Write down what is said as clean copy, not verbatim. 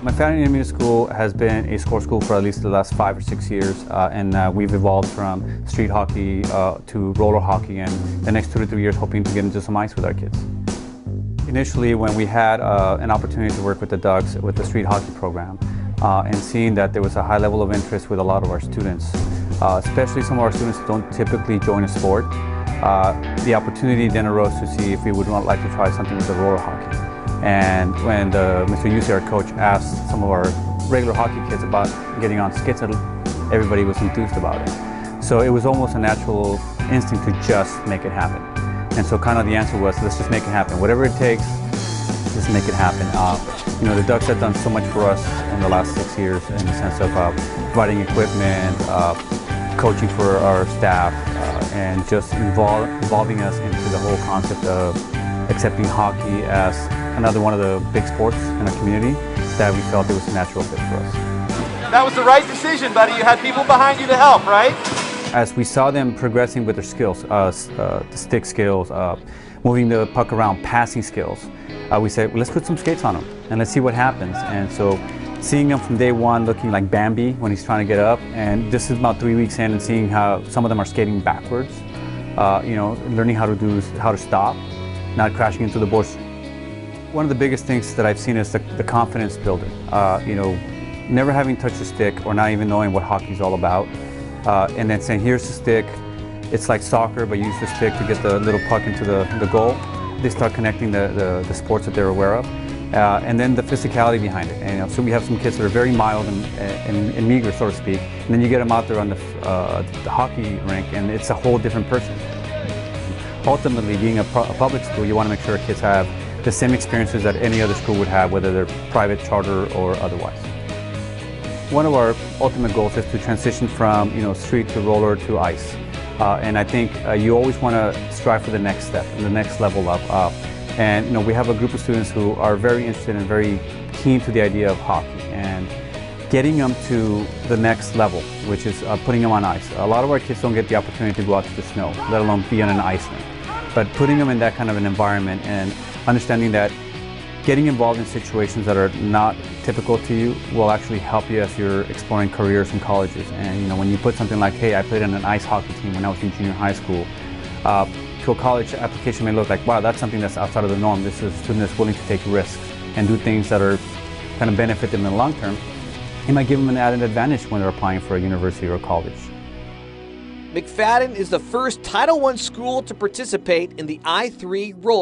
McFadden Intermediate School has been a sport school for at least the last 5 or 6 years, and we've evolved from street hockey to roller hockey, and the next 2 to 3 years hoping to get into some ice with our kids. Initially, when we had an opportunity to work with the Ducks with the street hockey program, and seeing that there was a high level of interest with a lot of our students, especially some of our students who don't typically join a sport, the opportunity then arose to see if we would like to try something with the roller hockey. And when Mr. Yusi, our coach, asked some of our regular hockey kids about getting on skits, everybody was enthused about it. So it was almost a natural instinct to just make it happen. And so kind of the answer was, let's just make it happen. Whatever it takes, just make it happen. The Ducks have done so much for us in the last 6 years in the sense of providing equipment, coaching for our staff, and just involving us into the whole concept of accepting hockey as another one of the big sports in our community, that we felt it was a natural fit for us. That was the right decision, buddy. You had people behind you to help, right? As we saw them progressing with their skills, the stick skills, moving the puck around, passing skills, we said, well, let's put some skates on them and let's see what happens. And so seeing them from day one looking like Bambi when he's trying to get up, and this is about 3 weeks in, and seeing how some of them are skating backwards, learning how to stop, not crashing into the boards. One of the biggest things that I've seen is the confidence building. Never having touched a stick or not even knowing what hockey's all about, and then saying, here's the stick. It's like soccer, but you use the stick to get the little puck into the goal. They start connecting the sports that they're aware of, and then the physicality behind it. And so we have some kids that are very mild and meager, so to speak, and then you get them out there on the hockey rink, and it's a whole different person. Ultimately, being a public school, you want to make sure kids have the same experiences that any other school would have, whether they're private, charter, or otherwise. One of our ultimate goals is to transition from street to roller to ice. And I think you always want to strive for the next step and the next level up. And we have a group of students who are very interested and very keen to the idea of hockey and getting them to the next level, which is putting them on ice. A lot of our kids don't get the opportunity to go out to the snow, let alone be on an ice rink. But putting them in that kind of an environment and understanding that getting involved in situations that are not typical to you will actually help you as you're exploring careers in colleges. And when you put something like, hey, I played on an ice hockey team when I was in junior high school, to a college application may look like, wow, that's something that's outside of the norm. This is a student that's willing to take risks and do things that are kind of benefit them in the long term. It might give them an added advantage when they're applying for a university or a college. McFadden is the first Title I school to participate in the I-3 roller